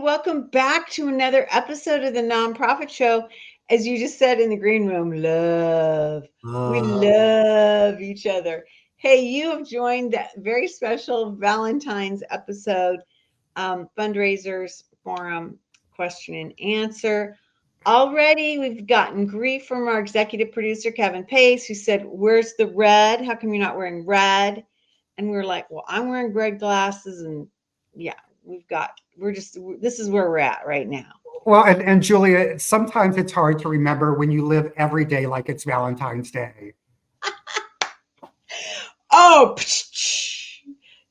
welcome back to another episode of the Nonprofit Show. As you just said in the green room, love. We love each other. Hey, you have joined that very special Valentine's episode, Fundraisers Forum question and answer. Already, we've gotten grief from our executive producer, Kevin Pace, who said, "Where's the red? How come you're not wearing red?" And we're like, "Well, I'm wearing red glasses." And yeah, this is where we're at right now. Well, and Julia, sometimes it's hard to remember when you live every day like it's Valentine's Day. Oh,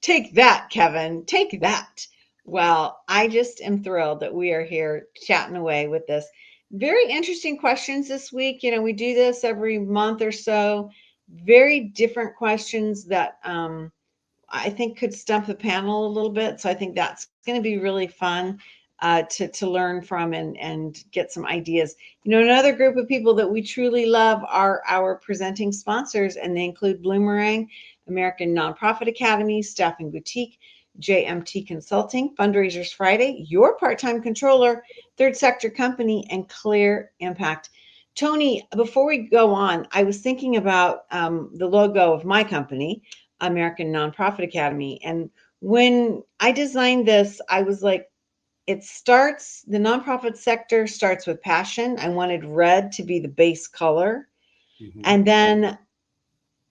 take that, Kevin. Take that. Well, I just am thrilled that we are here chatting away with this. Very interesting questions this week. You know, we do this every month or so. Very different questions that I think could stump the panel a little bit. So I think that's going to be really fun to learn from and get some ideas. You know, another group of people that we truly love are our presenting sponsors, and they include Bloomerang, American Nonprofit Academy, Staffing Boutique, JMT Consulting, Fundraisers Friday, Your Part-Time Controller, Third Sector Company, and Clear Impact. Tony, before we go on, I was thinking about the logo of my company, American Nonprofit Academy. And when I designed this, I was like, the nonprofit sector starts with passion. I wanted red to be the base color. Mm-hmm. And then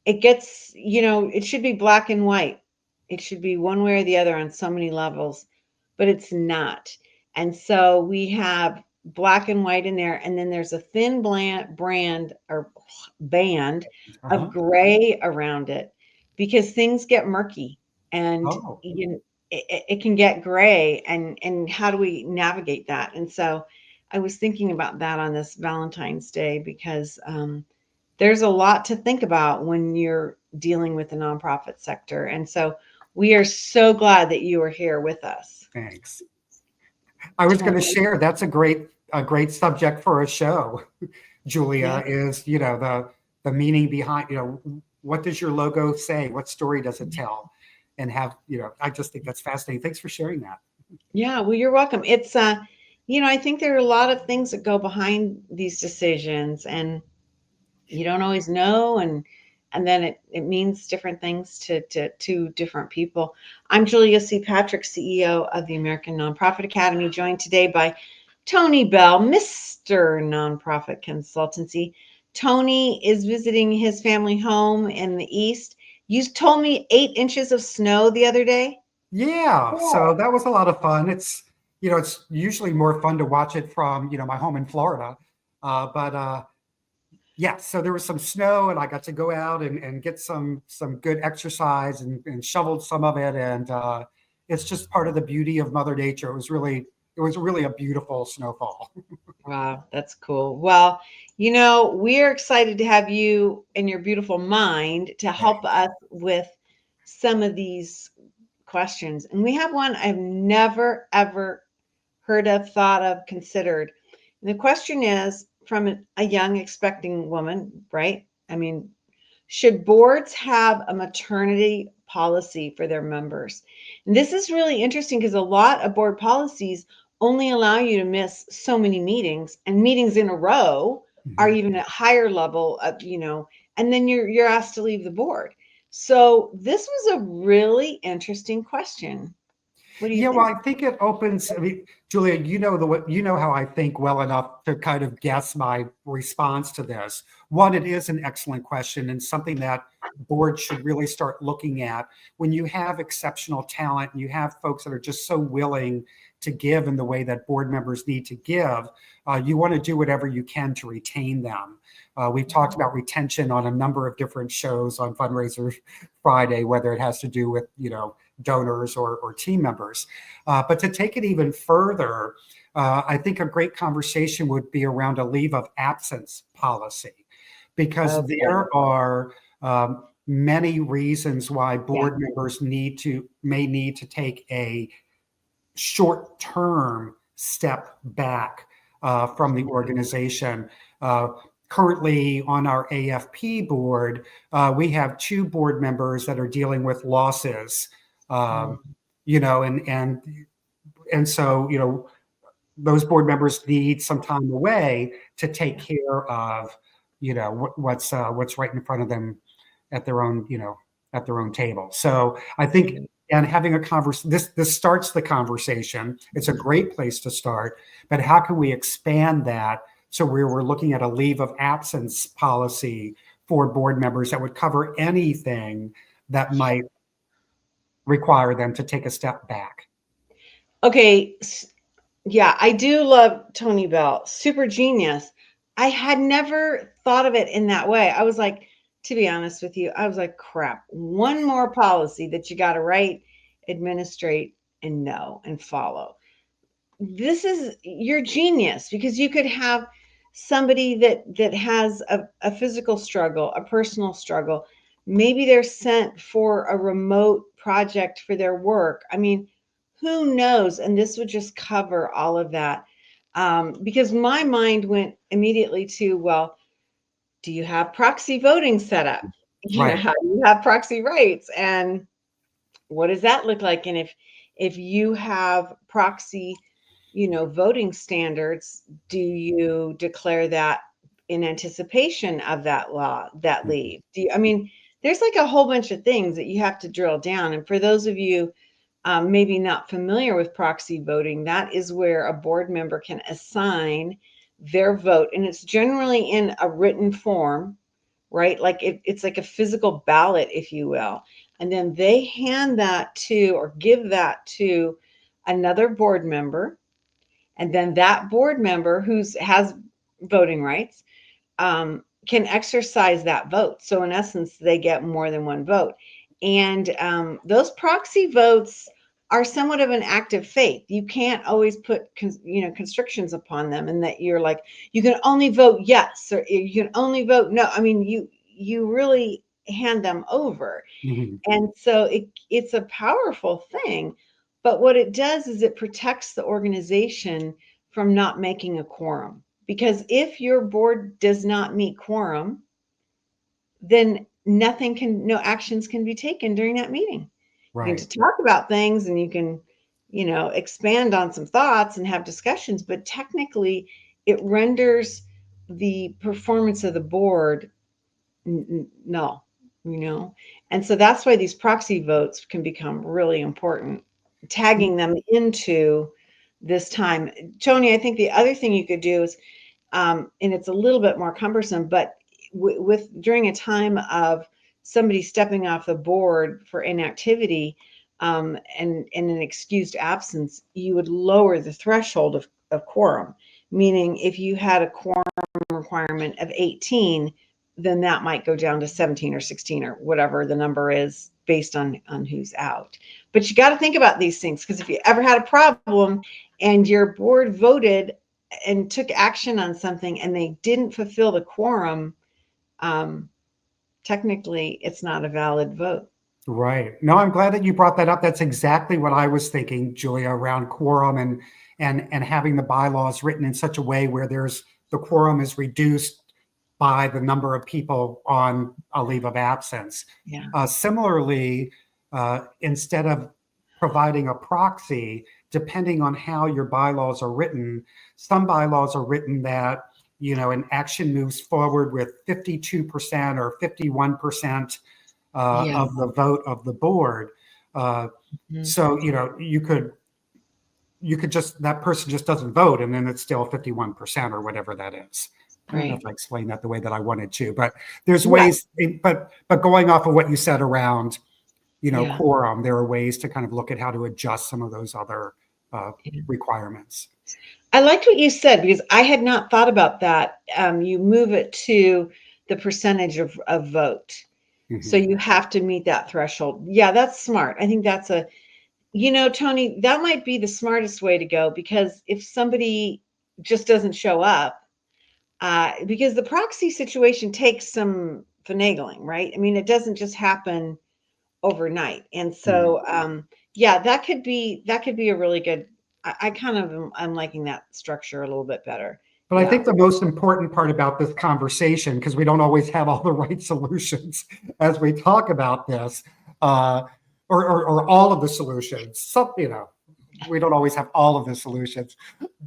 it gets, it should be black and white. It should be one way or the other on so many levels, but it's not. And so we have black and white in there. And then there's a thin band of gray around it, because things get murky and it can get gray, and how do we navigate that? And so I was thinking about that on this Valentine's Day, because there's a lot to think about when you're dealing with the nonprofit sector. And so we are so glad that you are here with us. Thanks. I was going to share, that's a great subject for a show, Julia, is, the meaning behind, what does your logo say? What story does it tell? And I just think that's fascinating. Thanks for sharing that. Yeah, well, you're welcome. It's, I think there are a lot of things that go behind these decisions, and you don't always know. And then it means different things to different people. I'm Julia C. Patrick, CEO of the American Nonprofit Academy, joined today by Tony Beall, Mr. Nonprofit Consultancy. Tony is visiting his family home in the East. You told me 8 inches of snow the other day. Yeah, so that was a lot of fun. It's, it's usually more fun to watch it from, my home in Florida. Yeah, so there was some snow, and I got to go out and get some good exercise and shoveled some of it. And it's just part of the beauty of Mother Nature. It was really a beautiful snowfall. Wow, that's cool. Well, we're excited to have you and your beautiful mind to help us with some of these questions. And we have one I've never, ever heard of, thought of, considered. And the question is from a young expecting woman, right? I mean, should boards have a maternity policy for their members? And this is really interesting, because a lot of board policies only allow you to miss so many meetings, and meetings in a row are even at higher level of, and then you're asked to leave the board. So this was a really interesting question. What do you think? Well, I think it opens, Julia, you know how I think well enough to kind of guess my response to this. One, it is an excellent question, and something that boards should really start looking at. When you have exceptional talent and you have folks that are just so willing to give in the way that board members need to give, you want to do whatever you can to retain them. We've talked about retention on a number of different shows on Fundraisers Friday, whether it has to do with, donors or team members. But to take it even further, I think a great conversation would be around a leave of absence policy, because there are many reasons why board members may need to take a short-term step back from the organization. Currently on our AFP board, we have 2 board members that are dealing with losses, and so, those board members need some time away to take care of, what's right in front of them at their own, at their own table. So I think, and having a conversation, this starts the conversation. It's a great place to start, but how can we expand that? So we're looking at a leave of absence policy for board members that would cover anything that might require them to take a step back. Okay. Yeah, I do love Tony Bell. Super genius. I had never thought of it in that way. I was like, to be honest with you, I was like, crap, one more policy that you got to write, administrate, and know and follow. This is your genius, because you could have somebody that has a physical struggle, a personal struggle. Maybe they're sent for a remote project for their work. I mean, who knows? And this would just cover all of that. Because my mind went immediately to, well, do you have proxy voting set up? Right. How do you have proxy rights? And what does that look like? And if you have proxy, voting standards, do you declare that in anticipation of that law, that leave? There's like a whole bunch of things that you have to drill down. And for those of you maybe not familiar with proxy voting, that is where a board member can assign their vote. And it's generally in a written form, right? Like it's like a physical ballot, if you will. And then they hand that to, or give that to, another board member. And then that board member has voting rights can exercise that vote. So in essence, they get more than one vote. And those proxy votes are somewhat of an act of faith. You can't always put constrictions upon them, and that you're like, you can only vote yes, or you can only vote no. I mean, you really hand them over. Mm-hmm. And so it's a powerful thing. But what it does is it protects the organization from not making a quorum. Because if your board does not meet quorum, then no actions can be taken during that meeting. Right. You can talk about things, and you can, expand on some thoughts and have discussions, but technically it renders the performance of the board null, And so that's why these proxy votes can become really important, tagging them into this time. Tony, I think the other thing you could do is, and it's a little bit more cumbersome, but with during a time of somebody stepping off the board for inactivity and an excused absence, you would lower the threshold of quorum. Meaning, if you had a quorum requirement of 18, then that might go down to 17 or 16 or whatever the number is based on who's out. But you got to think about these things, because if you ever had a problem and your board voted and took action on something and they didn't fulfill the quorum, technically it's not a valid vote. Right. No, I'm glad that you brought that up. That's exactly what I was thinking, Julia, around quorum and having the bylaws written in such a way where the quorum is reduced by the number of people on a leave of absence. Yeah. Similarly, instead of providing a proxy, depending on how your bylaws are written, some bylaws are written that, an action moves forward with 52% or 51% of the vote of the board. So, you could just, that person just doesn't vote, and then it's still 51% or whatever that is. I don't know if I explained that the way that I wanted to, but there's ways, but going off of what you said around, quorum, there are ways to kind of look at how to adjust some of those other requirements. I liked what you said, because I had not thought about that. You move it to the percentage of vote. Mm-hmm. So you have to meet that threshold. Yeah, that's smart. I think that's Tony, that might be the smartest way to go, because if somebody just doesn't show up, because the proxy situation takes some finagling, right? I mean, it doesn't just happen overnight. And so, that could be a really good, I'm liking that structure a little bit better. But I think the most important part about this conversation, because we don't always have all the right solutions as we talk about this, or all of the solutions, we don't always have all of the solutions,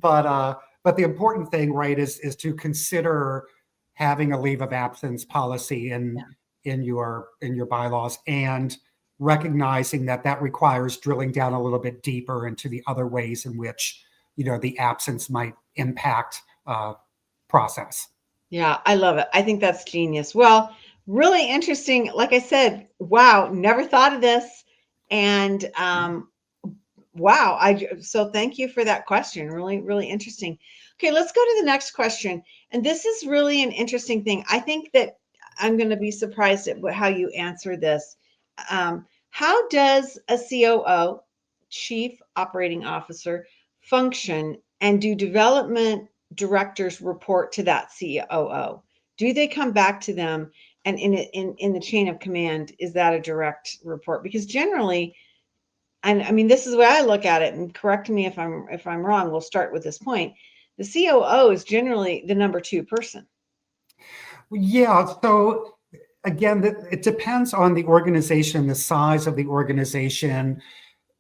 but the important thing, right, is to consider having a leave of absence policy in your bylaws, and recognizing that that requires drilling down a little bit deeper into the other ways in which the absence might impact process. Yeah, I love it. I think that's genius. Well, really interesting. Like I said, wow, never thought of this. And wow, so thank you for that question. Really, really interesting. Okay, let's go to the next question. And this is really an interesting thing. I think that I'm going to be surprised at how you answer this. How does a COO, Chief Operating Officer, function, and do development directors report to that COO? Do they come back to them? And in the chain of command, is that a direct report? Because generally, and I mean, this is the way I look at it, and correct me if I'm wrong. We'll start with this point. The COO is generally the number two person. Yeah. So again, it depends on the organization, the size of the organization.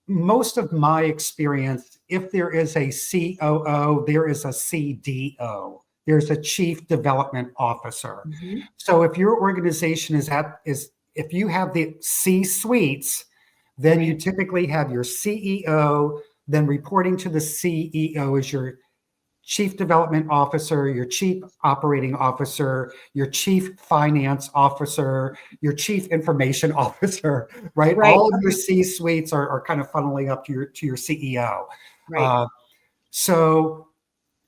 Most of my experience, if there is a COO, there is a CDO. There's a Chief Development Officer. Mm-hmm. So if your organization if you have the C suites, then you typically have your CEO, then reporting to the CEO is your Chief Development Officer, your Chief Operating Officer, your Chief Finance Officer, your Chief Information Officer, right? Right. All of your C suites are kind of funneling up to your CEO. Right. So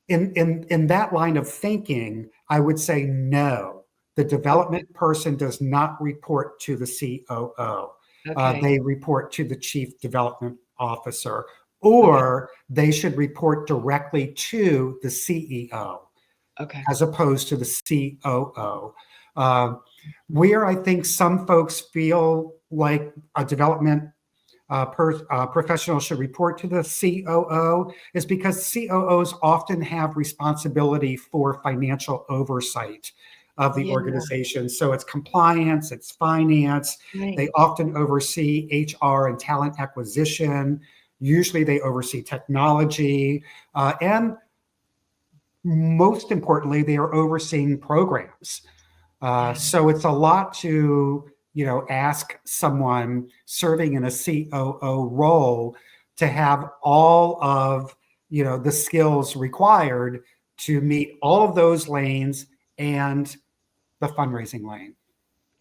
in that line of thinking, I would say no. The development person does not report to the COO. Okay. They report to the Chief Development Officer, or they should report directly to the CEO, as opposed to the COO. Where I think some folks feel like a development professional should report to the COO is because COOs often have responsibility for financial oversight of the organization. So it's compliance, it's finance. Right. They often oversee HR and talent acquisition. Usually they oversee technology. And most importantly, they are overseeing programs. So it's a lot to ask someone serving in a COO role to have all of the skills required to meet all of those lanes and the fundraising lane.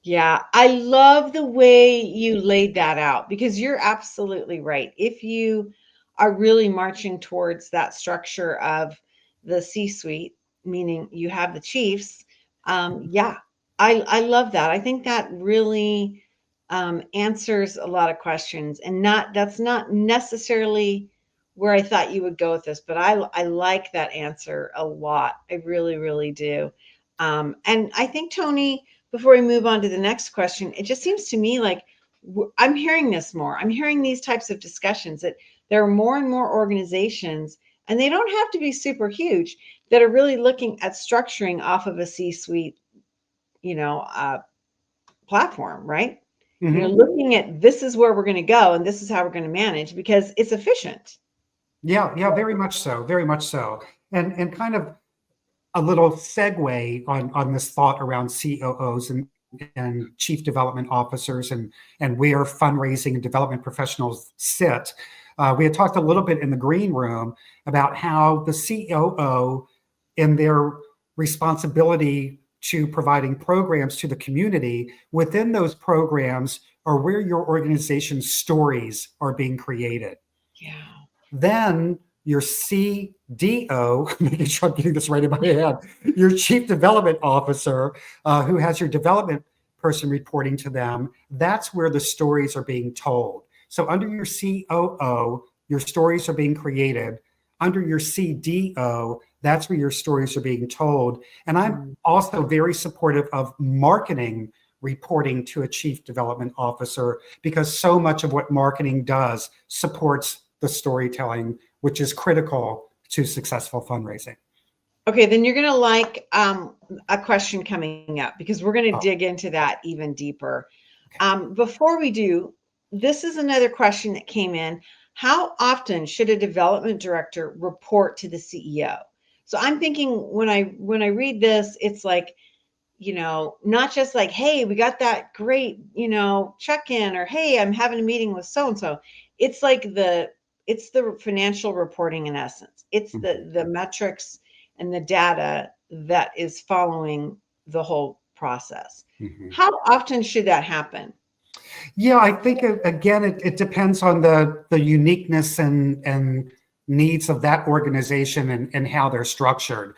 Yeah, I love the way you laid that out, because you're absolutely right. If you are really marching towards that structure of the C-suite, meaning you have the chiefs, yeah, I love that. I think that really answers a lot of questions, and that's not necessarily where I thought you would go with this, but I like that answer a lot. I really, really do. And I think, Tony, before we move on to the next question, it just seems to me like I'm hearing this more. I'm hearing these types of discussions that there are more and more organizations, and they don't have to be super huge, that are really looking at structuring off of a C-suite, platform, right? Mm-hmm. Looking at, this is where we're going to go, and this is how we're going to manage, because it's efficient. Yeah, very much so, very much so. And kind of a little segue on this thought around COOs and chief development officers and where fundraising and development professionals sit. We had talked a little bit in the green room about how the COO, in their responsibility to providing programs to the community, within those programs are where your organization's stories are being created. Yeah. Then your CDO, making sure I'm getting this right in my head, your chief development officer, who has your development person reporting to them, that's where the stories are being told. So under your COO, your stories are being created. Under your CDO, that's where your stories are being told. And I'm also very supportive of marketing reporting to a chief development officer, because so much of what marketing does supports the storytelling, which is critical to successful fundraising. Okay, then you're going to like a question coming up, because we're going to dig into that even deeper. Before we do, this is another question that came in. How often should a development director report to the CEO? So I'm thinking when I read this, it's like, not just like, hey, we got that great, check in, or hey, I'm having a meeting with so and so. It's like it's the financial reporting in essence. It's the metrics and the data that is following the whole process. How often should that happen? Yeah, I think again, it depends on the uniqueness and needs of that organization and how they're structured.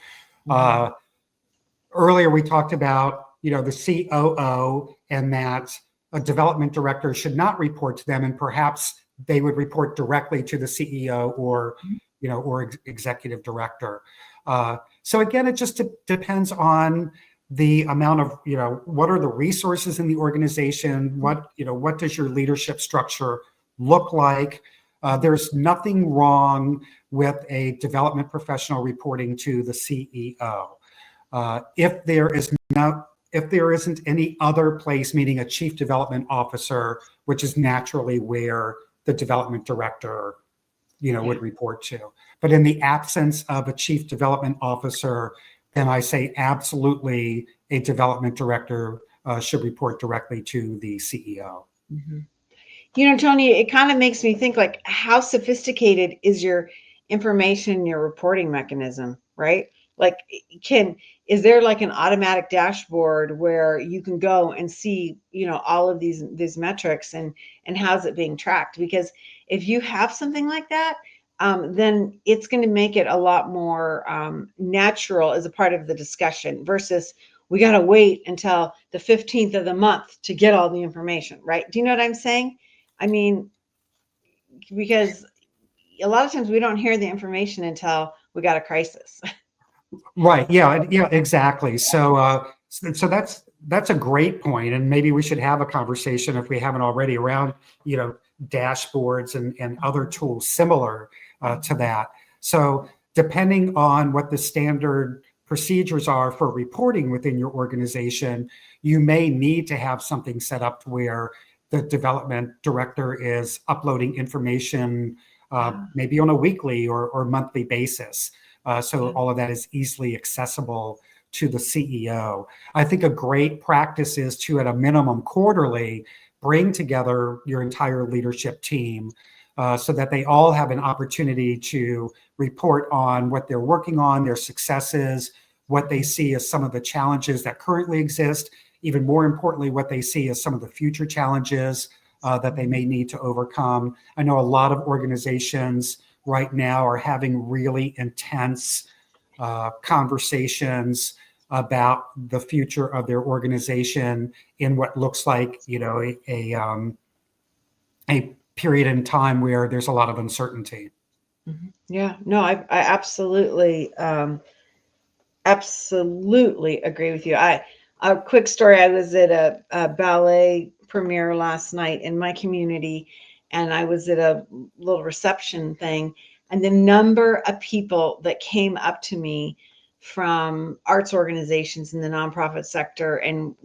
Earlier, we talked about the COO and that a development director should not report to them, and perhaps they would report directly to the CEO or executive director. So again, it just depends on the amount of what are the resources in the organization, what does your leadership structure look like. There's nothing wrong with a development professional reporting to the CEO. If there isn't any other place, meaning a chief development officer, which is naturally where the development director would report to. But in the absence of a chief development officer, then I say absolutely a development director should report directly to the CEO. Tony, it kind of makes me think, like, how sophisticated is your information, your reporting mechanism, right? Like, is there like an automatic dashboard where you can go and see, all of these metrics and how's it being tracked? Because if you have something like that, then it's going to make it a lot more natural as a part of the discussion versus we got to wait until the 15th of the month to get all the information, right? Do you know what I'm saying? I mean, because a lot of times we don't hear the information until we got a crisis. Right. Yeah. Yeah. Exactly. So that's a great point, and maybe we should have a conversation if we haven't already around dashboards and other tools similar to that. So depending on what the standard procedures are for reporting within your organization, you may need to have something set up where the development director is uploading information maybe on a weekly or monthly basis. So all of that is easily accessible to the CEO. I think a great practice is to, at a minimum quarterly, bring together your entire leadership team so that they all have an opportunity to report on what they're working on, their successes, what they see as some of the challenges that currently exist, even more importantly, what they see as some of the future challenges that they may need to overcome. I know a lot of organizations right now are having really intense conversations about the future of their organization in what looks like, a period in time where there's a lot of uncertainty. Yeah, no, I absolutely, absolutely agree with you. A quick story. I was at a ballet premiere last night in my community, and I was at a little reception thing, and the number of people that came up to me from arts organizations in the nonprofit sector, and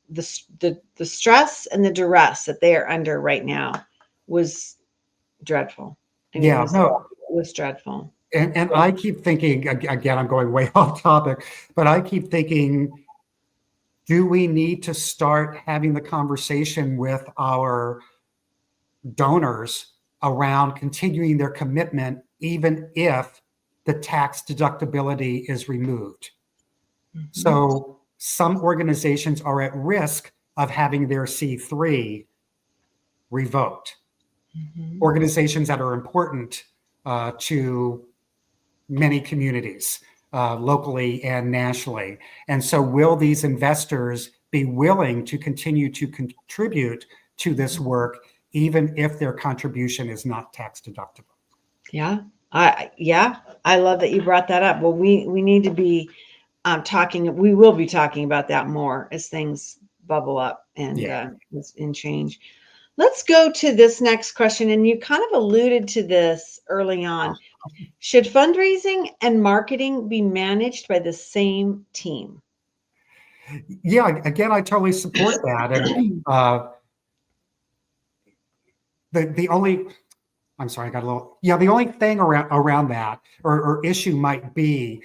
the stress and the duress that they are under right now was dreadful. I mean, Yeah, no, it was dreadful. and I keep thinking, again, I'm going way off topic, but I keep thinking, do we need to start having the conversation with our donors around continuing their commitment, even if the tax deductibility is removed? So some organizations are at risk of having their C3 revoked. Organizations that are important to many communities, locally and nationally. And so will these investors be willing to continue to contribute to this work, even if their contribution is not tax deductible? Yeah. I love that you brought that up. Well, we need to be we will be talking about that more as things bubble up and change. Let's go to this next question. And you kind of alluded to this early on. Should fundraising and marketing be managed by the same team? Yeah, again, I totally support that. And the only I'm sorry, I got a little, yeah, the only thing around that or issue might be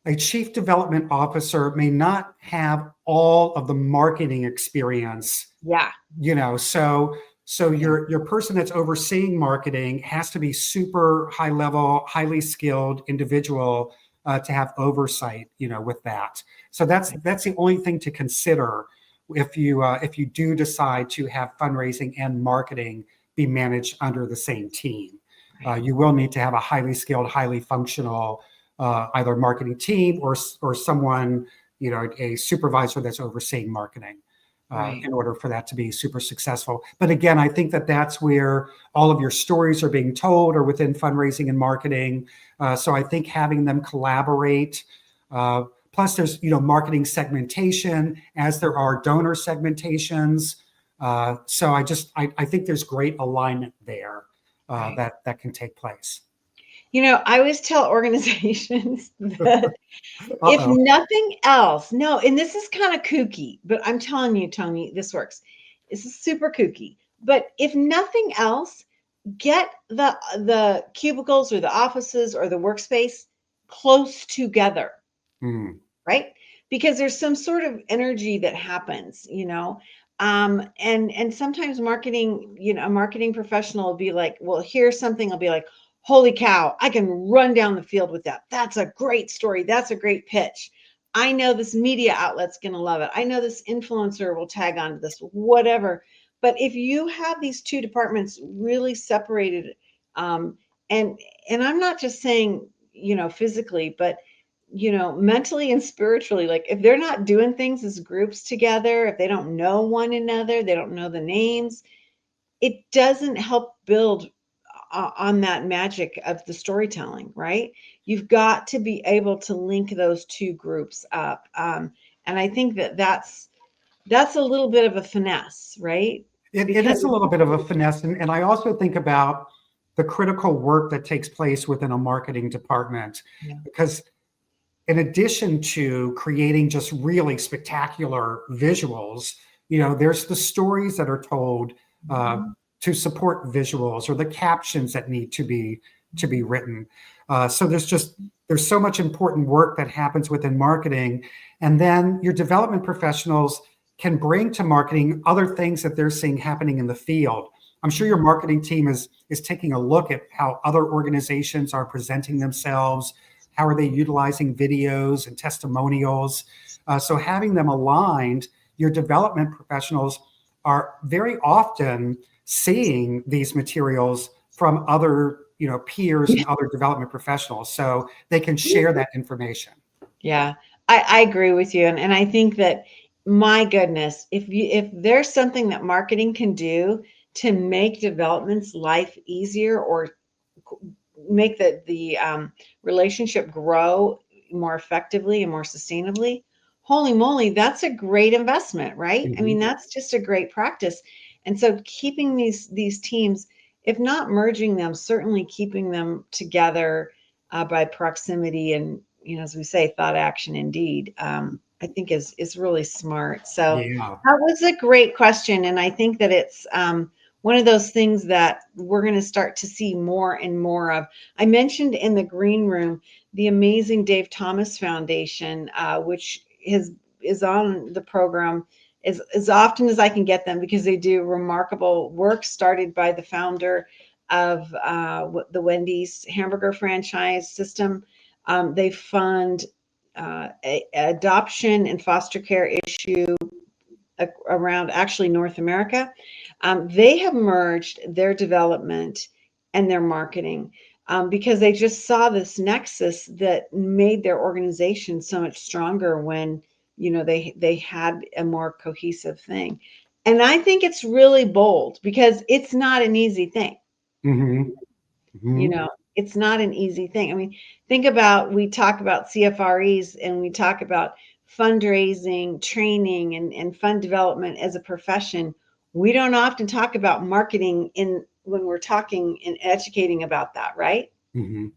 a chief development officer may not have all of the marketing experience, Yeah. so Yeah. your person that's overseeing marketing has to be super high level, highly skilled individual to have oversight, with that. So that's the only thing to consider if you do decide to have fundraising and marketing be managed under the same team. Right. You will need to have a highly skilled, highly functional either marketing team or someone, a supervisor that's overseeing marketing Right. in order for that to be super successful. But again, I think that that's where all of your stories are being told or within fundraising and marketing. So I think having them collaborate, plus there's, marketing segmentation as there are donor segmentations. So I think there's great alignment there Right. that can take place. I always tell organizations that if Uh-oh. nothing else, no, and this is kind of kooky, but I'm telling you, Tony, this works. This is super kooky. But if nothing else, get the cubicles or the offices or the workspace close together, Mm. right? Because there's some sort of energy that happens, and sometimes marketing, a marketing professional will be like, well, here's something. I'll be like, holy cow, I can run down the field with that. That's a great story. That's a great pitch. I know this media outlet's going to love it. I know this influencer will tag onto this, whatever. But if you have these two departments really separated, um, and I'm not just saying, physically, but mentally and spiritually, like if they're not doing things as groups together, if they don't know one another, they don't know the names, it doesn't help build on that magic of the storytelling, right? You've got to be able to link those two groups up. And I think that's a little bit of a finesse, right? It Because is a little bit of a finesse. And I also think about the critical work that takes place within a marketing department, yeah. because in addition to creating just really spectacular visuals, there's the stories that are told to support visuals or the captions that need to be written. So there's so much important work that happens within marketing, and then your development professionals can bring to marketing other things that they're seeing happening in the field. I'm sure your marketing team is taking a look at how other organizations are presenting themselves. How are they utilizing videos and testimonials? So having them aligned, your development professionals are very often seeing these materials from other, peers and other development professionals, so they can share that information. Yeah, I agree with you. And I think that, my goodness, if there's something that marketing can do to make development's life easier or make the relationship grow more effectively and more sustainably, holy moly, that's a great investment, right? I mean, Mhm. that's just a great practice. And so keeping these teams, if not merging them, certainly keeping them together by proximity and, as we say, thought, action, indeed, I think is really smart. So Yeah. that was a great question. And I think that it's one of those things that we're going to start to see more and more of. I mentioned in the green room the amazing Dave Thomas Foundation, which is on the program as often as I can get them, because they do remarkable work started by the founder of the Wendy's hamburger franchise system. They fund adoption and foster care issue around actually North America. They have merged their development and their marketing because they just saw this nexus that made their organization so much stronger when they had a more cohesive thing. And I think it's really bold because it's not an easy thing. Hmm. You Hmm. know, it's not an easy thing. I mean, we talk about CFREs and we talk about fundraising, training, and fund development as a profession. We don't often talk about marketing when we're talking and educating about that, right? Hmm.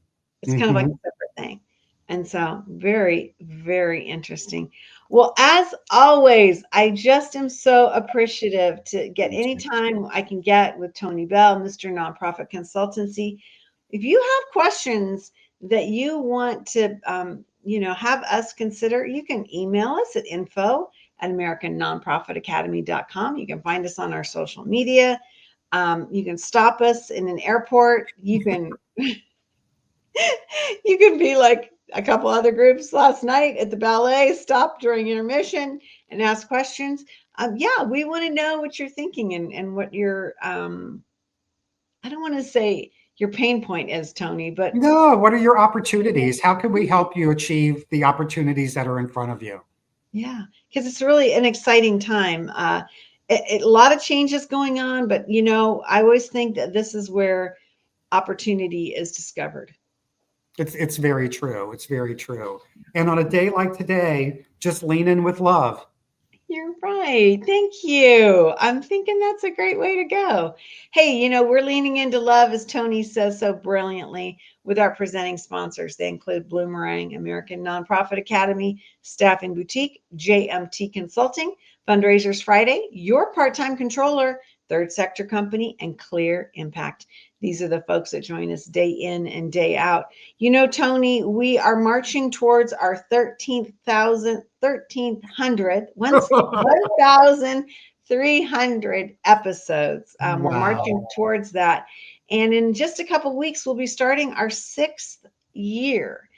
It's kind of like Hmm. a separate thing. And so very, very interesting. Well, as always, I just am so appreciative to get any time I can get with Tony Beall, Mr. Nonprofit Consultancy. If you have questions that you want to, have us consider, you can email us at info@americannonprofitacademy.com. You can find us on our social media. You can stop us in an airport. You can you can be like a couple other groups last night at the ballet, stop during intermission and ask questions. Yeah, we want to know what you're thinking and what your, I don't want to say your pain point is, Tony, but No, what are your opportunities? How can we help you achieve the opportunities that are in front of you? yeah, because it's really an exciting time. A lot of changes going on, but I always think that this is where opportunity is discovered. It's very true. It's very true. And on a day like today, just lean in with love. You're right. Thank you. I'm thinking that's a great way to go. Hey, we're leaning into love, as Tony says so brilliantly, with our presenting sponsors. They include Bloomerang, American Nonprofit Academy, Staffing Boutique, JMT Consulting, Fundraisers Friday, Your Part-Time Controller, Third Sector Company, and Clear Impact. These are the folks that join us day in and day out. Tony, we are marching towards our 1,300 episodes. We're marching Wow. towards that. And in just a couple of weeks, we'll be starting our 6th year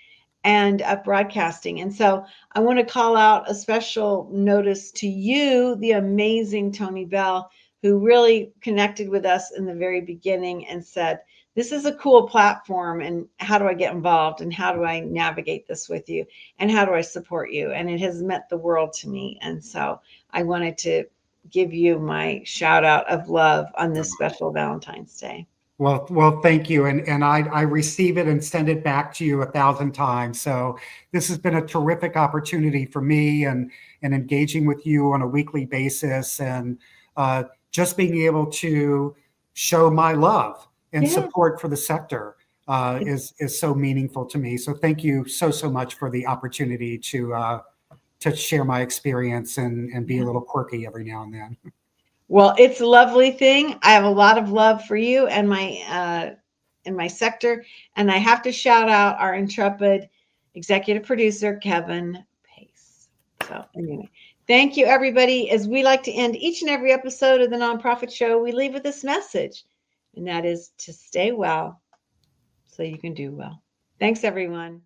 and of broadcasting. And so I want to call out a special notice to you, the amazing Tony Beall, who really connected with us in the very beginning and said, this is a cool platform, and how do I get involved, and how do I navigate this with you, and how do I support you? And it has meant the world to me. And so I wanted to give you my shout out of love on this special Valentine's Day. Well, thank you. And I receive it and send it back to you 1,000 times. So this has been a terrific opportunity for me and engaging with you on a weekly basis and just being able to show my love and Yeah. support for the sector is so meaningful to me. So thank you so much for the opportunity to share my experience and be a little quirky every now and then. Well, it's a lovely thing. I have a lot of love for you and my in my sector, and I have to shout out our intrepid executive producer, Kevin Pace. So anyway, thank you, everybody. As we like to end each and every episode of the Nonprofit Show, we leave with this message, and that is to stay well so you can do well. Thanks, everyone.